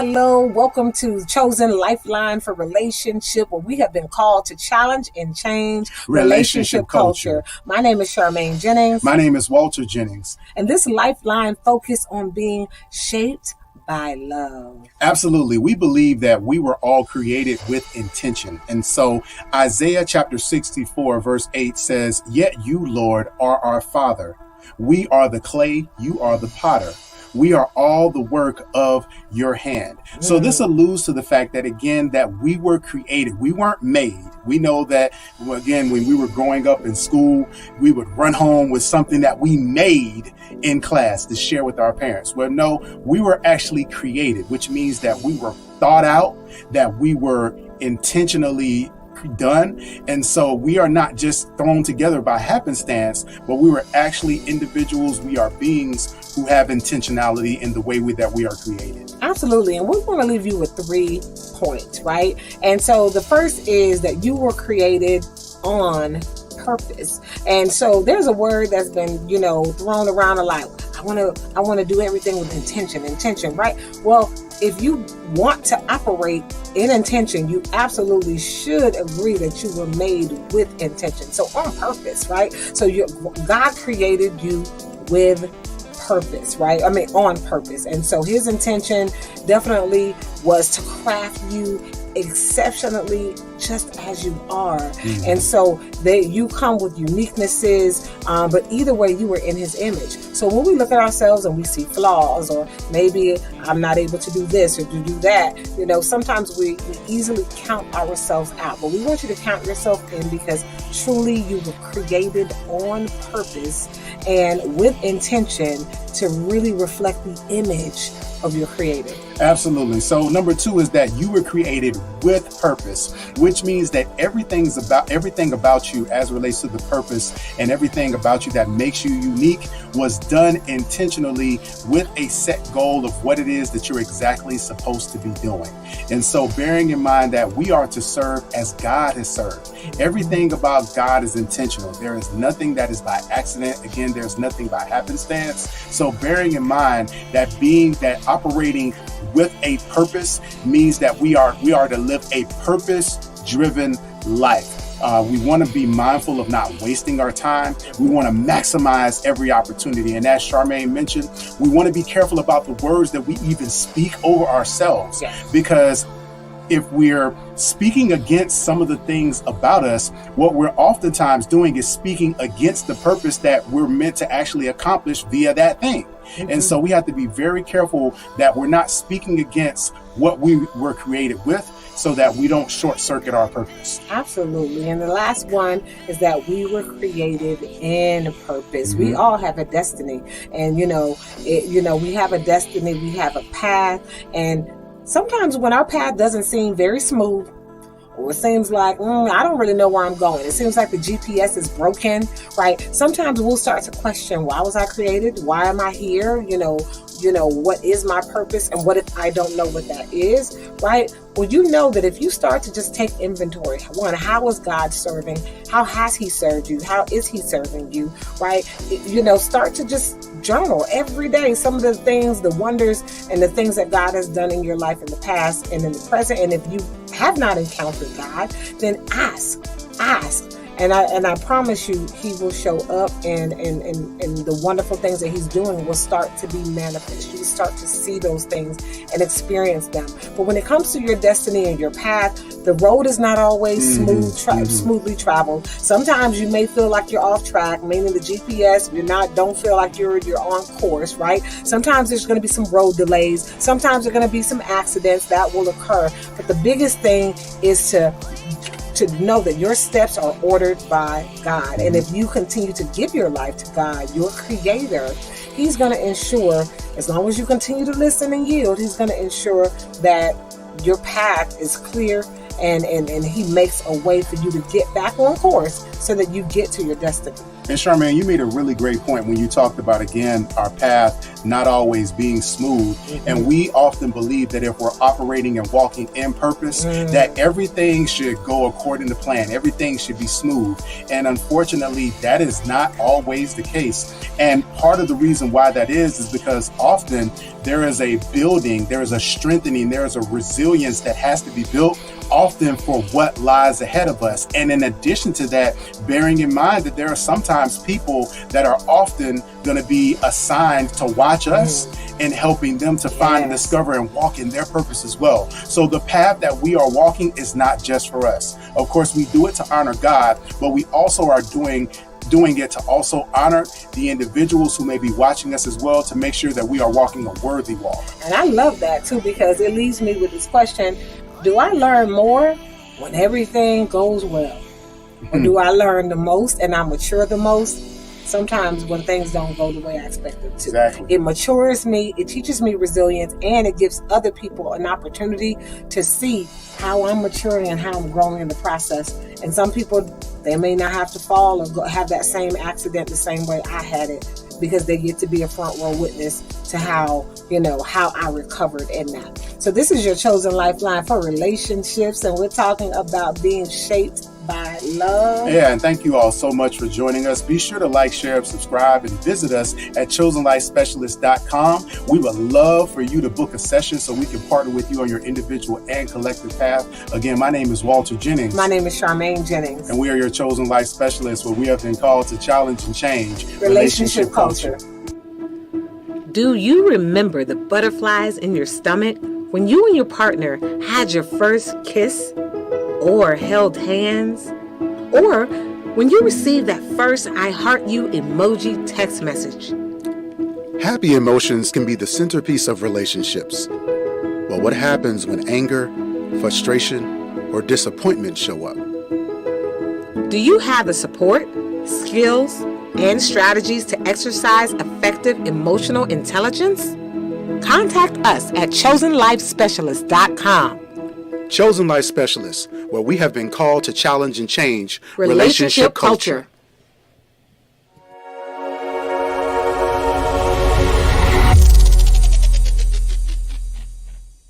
Hello. Welcome to Chosen Lifeline for Relationship, where we have been called to challenge and change relationship culture. My name is Charmaine Jennings. My name is Walter Jennings. And this Lifeline focuses on being shaped by love. Absolutely. We believe that we were all created with intention. And so Isaiah chapter 64 verse 8 says, "Yet you, Lord, are our Father. We are the clay, you are the potter. We are all the work of your hand." So this alludes to the fact that, again, that we were created. We weren't made. We know that, again, when we were growing up in school, we would run home with something that we made in class to share with our parents. Well, no, we were actually created, which means that we were thought out, that we were intentionally done. And so we are not just thrown together by happenstance, but we were actually individuals. We are beings who have intentionality in the way that we are created. Absolutely. And we want to leave you with 3 points, right? And so the first is that you were created on purpose. And so there's a word that's been, thrown around a lot. I want to do everything with intention, right? Well, if you want to operate in intention, you absolutely should agree that you were made with intention. So on purpose, right? So God created you with purpose, right? On purpose. And so his intention definitely was to craft you exceptionally just as you are. And so you come with uniquenesses, but either way you were in his image. So when we look at ourselves and we see flaws, or maybe I'm not able to do this or to do that, sometimes we easily count ourselves out. But we want you to count yourself in, because truly you were created on purpose and with intention to really reflect the image of your creator. Absolutely. So number 2 is that you were created with purpose, which means that everything about you as relates to the purpose and everything about you that makes you unique was done intentionally with a set goal of what it is that you're exactly supposed to be doing. And so bearing in mind that we are to serve as God has served. Everything about God is intentional. There is nothing that is by accident. Again, there's nothing by happenstance. So bearing in mind that operating with a purpose means that we are to live a purpose-driven life. We want to be mindful of not wasting our time. We want to maximize every opportunity. And as Charmaine mentioned, we want to be careful about the words that we even speak over ourselves. Yes. Because if we're speaking against some of the things about us, what we're oftentimes doing is speaking against the purpose that we're meant to actually accomplish via that thing. And so we have to be very careful that we're not speaking against what we were created with, so that we don't short circuit our purpose. Absolutely. And the last one is that we were created in purpose. We all have a destiny, and we have a destiny, we have a path. And sometimes when our path doesn't seem very smooth, or it seems like, I don't really know where I'm going, it seems like the GPS is broken, right? Sometimes we'll start to question, why was I created? Why am I here? What is my purpose? And what if I don't know what that is, right? Well, you know that if you start to just take inventory, one, how is God serving? How has he served you? How is he serving you, right? Start to just journal every day some of the things, the wonders, and the things that God has done in your life in the past and in the present. And if you have not encountered God, then ask. And I promise you, he will show up, and the wonderful things that he's doing will start to be manifest. You start to see those things and experience them. But when it comes to your destiny and your path, the road is not always smoothly traveled. Sometimes you may feel like you're off track, meaning the GPS, don't feel like you're on course, right? Sometimes there's going to be some road delays. Sometimes there's going to be some accidents that will occur. But the biggest thing is to know that your steps are ordered by God. And if you continue to give your life to God, your creator, he's going to ensure, as long as you continue to listen and yield, he's going to ensure that your path is clear and he makes a way for you to get back on course so that you get to your destiny. And Charmaine, you made a really great point when you talked about, again, our path not always being smooth. Mm-hmm. And we often believe that if we're operating and walking in purpose, that everything should go according to plan. Everything should be smooth. And unfortunately, that is not always the case. And part of the reason why that is because often there is a building, there is a strengthening, there is a resilience that has to be built, often for what lies ahead of us. And in addition to that, bearing in mind that there are sometimes people that are often going to be assigned to watch us and helping them to find and discover and walk in their purpose as well. So the path that we are walking is not just for us. Of course, we do it to honor God, but we also are doing it to also honor the individuals who may be watching us as well, to make sure that we are walking a worthy walk. And I love that too, because it leaves me with this question: do I learn more when everything goes well? Or do I learn the most and I mature the most sometimes when things don't go the way I expect them to? Exactly. It matures me, it teaches me resilience, and it gives other people an opportunity to see how I'm maturing and how I'm growing in the process. And some people, they may not have to fall or have that same accident the same way I had it, because they get to be a front row witness to how I recovered in that. So this is your chosen lifeline for relationships, and we're talking about being shaped by love. Yeah, and thank you all so much for joining us. Be sure to like, share, subscribe, and visit us at chosenlifespecialist.com. We would love for you to book a session so we can partner with you on your individual and collective path. Again, my name is Walter Jennings. My name is Charmaine Jennings. And we are your chosen life specialists, where we have been called to challenge and change relationship culture. Do you remember the butterflies in your stomach when you and your partner had your first kiss, or held hands, or when you received that first I heart you emoji text message? Happy emotions can be the centerpiece of relationships. But what happens when anger, frustration, or disappointment show up? Do you have the support, skills, and strategies to exercise effective emotional intelligence? Contact us at chosenlifespecialist.com. Chosen Life Specialists, where we have been called to challenge and change relationship culture.